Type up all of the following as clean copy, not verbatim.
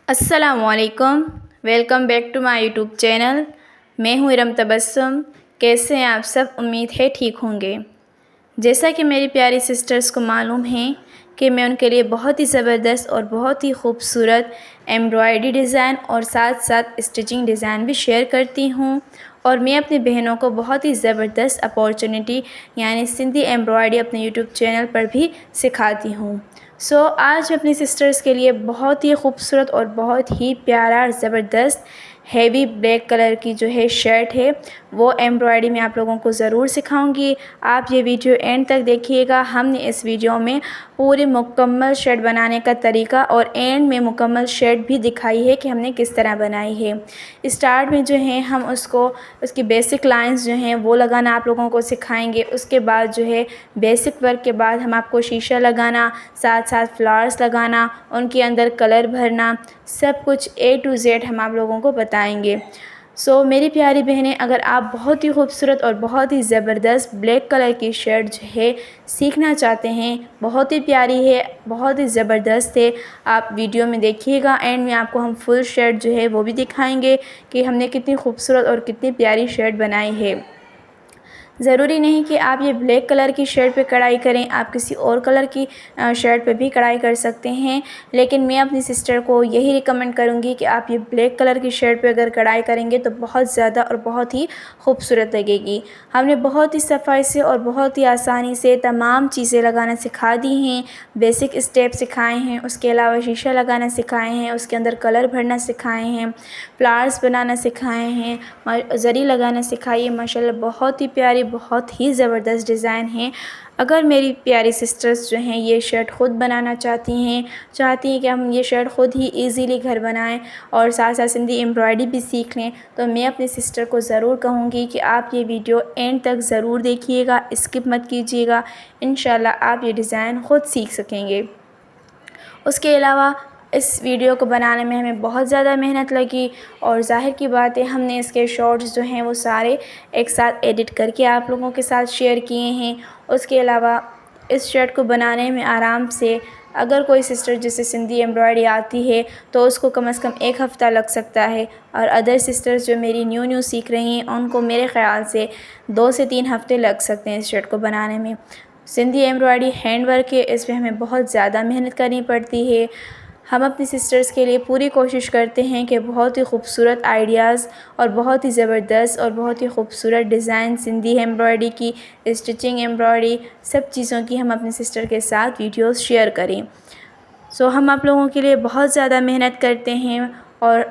अस्सलामुअलैकुम, welcome back to my YouTube channel. मैं हूँ इरम तबस्सुम। कैसे हैं आप सब? उम्मीद है ठीक होंगे। जैसा कि मेरी प्यारी सिस्टर्स को मालूम है कि मैं उनके लिए बहुत ही ज़बरदस्त और बहुत ही खूबसूरत एम्ब्रॉयडरी डिज़ाइन और साथ साथ स्टिचिंग डिज़ाइन भी शेयर करती हूँ। और मैं अपनी बहनों को बहुत ही ज़बरदस्त अपॉर्चुनिटी यानी सिंधी एम्ब्रॉयडरी अपने यूट्यूब चैनल पर भी सिखाती हूँ। आज मैं अपनी सिस्टर्स के लिए बहुत ही खूबसूरत और बहुत ही प्यारा ज़बरदस्त हैवी ब्लैक कलर की जो है शर्ट है वो एम्ब्रॉयडरी मैं आप लोगों को ज़रूर सिखाऊंगी। आप ये वीडियो एंड तक देखिएगा। हमने इस वीडियो में पूरी मुकम्मल शर्ट बनाने का तरीका और एंड में मुकम्मल शर्ट भी दिखाई है कि हमने किस तरह बनाई है। स्टार्ट में जो है हम उसकी बेसिक लाइंस जो हैं वो लगाना आप लोगों को सिखाएंगे। उसके बाद जो है बेसिक वर्क के बाद हम आपको शीशा लगाना, साथ साथ फ्लावर्स लगाना, उनके अंदर कलर भरना, सब कुछ A to Z हम आप लोगों को बताएंगे। मेरी प्यारी बहनें, अगर आप बहुत ही खूबसूरत और बहुत ही ज़बरदस्त ब्लैक कलर की शर्ट जो है सीखना चाहते हैं, बहुत ही प्यारी है, बहुत ही ज़बरदस्त है, आप वीडियो में देखिएगा। एंड में आपको हम फुल शर्ट जो है वो भी दिखाएंगे कि हमने कितनी खूबसूरत और कितनी प्यारी शर्ट बनाई है। ज़रूरी नहीं कि आप ये ब्लैक कलर की शर्ट पे कढ़ाई करें, आप किसी और कलर की शर्ट पे भी कढ़ाई कर सकते हैं। लेकिन मैं अपनी सिस्टर को यही रिकमेंड करूँगी कि आप ये ब्लैक कलर की शर्ट पे अगर कढ़ाई करेंगे तो बहुत ज़्यादा और बहुत ही खूबसूरत लगेगी। हमने बहुत ही सफाई से और बहुत ही आसानी से तमाम चीज़ें लगाना सिखा दी हैं, बेसिक स्टेप सिखाए हैं, उसके अलावा शीशा लगाना सिखाए हैं, उसके अंदर कलर भरना सिखाए हैं, फ्लावर्स बनाना सिखाए हैं, ज़री लगाना सिखाई है। माशाल्लाह बहुत ही प्यारी, बहुत ही ज़बरदस्त डिज़ाइन है। अगर मेरी प्यारी सिस्टर्स जो हैं ये शर्ट ख़ुद बनाना चाहती हैं कि हम ये शर्ट ख़ुद ही इजीली घर बनाएं और साथ साथ सिंधी एम्ब्रॉयडरी भी सीख लें, तो मैं अपनी सिस्टर को ज़रूर कहूँगी कि आप ये वीडियो एंड तक ज़रूर देखिएगा, स्किप मत कीजिएगा। इंशाल्लाह आप ये डिज़ाइन ख़ुद सीख सकेंगे। उसके अलावा इस वीडियो को बनाने में हमें बहुत ज़्यादा मेहनत लगी और ज़ाहिर की बात है हमने इसके शॉर्ट्स जो हैं वो सारे एक साथ एडिट करके आप लोगों के साथ शेयर किए हैं। उसके अलावा इस शर्ट को बनाने में आराम से अगर कोई सिस्टर जिसे सिंधी एम्ब्रॉयडरी आती है तो उसको कम से कम 1 हफ़्ता लग सकता है, और अदर सिस्टर्स जो मेरी न्यू सीख रही हैं उनको मेरे ख़्याल से 2 से 3 हफ़्ते लग सकते हैं इस शर्ट को बनाने में। सिंधी एम्ब्रॉयडरी हैंड वर्क है, इसमें हमें बहुत ज़्यादा मेहनत करनी पड़ती है। हम अपनी सिस्टर्स के लिए पूरी कोशिश करते हैं कि बहुत ही खूबसूरत आइडियाज़ और बहुत ही ज़बरदस्त और बहुत ही खूबसूरत डिज़ाइन सिंधी एम्ब्रॉयडरी की, स्टिचिंग एम्ब्रॉयडरी, सब चीज़ों की हम अपनी सिस्टर के साथ वीडियोस शेयर करें। हम आप लोगों के लिए बहुत ज़्यादा मेहनत करते हैं और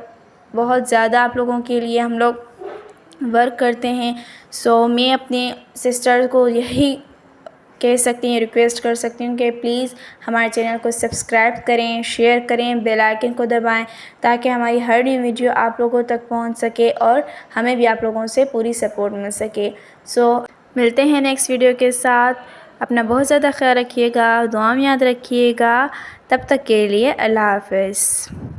बहुत ज़्यादा आप लोगों के लिए हम लोग वर्क करते हैं। मैं अपने सिस्टर को यही कह सकती हैं, रिक्वेस्ट कर सकती हूँ कि प्लीज़ हमारे चैनल को सब्सक्राइब करें, शेयर करें, बेल आइकन को दबाएं ताकि हमारी हर न्यू वीडियो आप लोगों तक पहुंच सके और हमें भी आप लोगों से पूरी सपोर्ट मिल सके। मिलते हैं नेक्स्ट वीडियो के साथ। अपना बहुत ज़्यादा ख्याल रखिएगा, दुआ में याद रखिएगा। तब तक के लिए अल्लाह हाफ़िज़।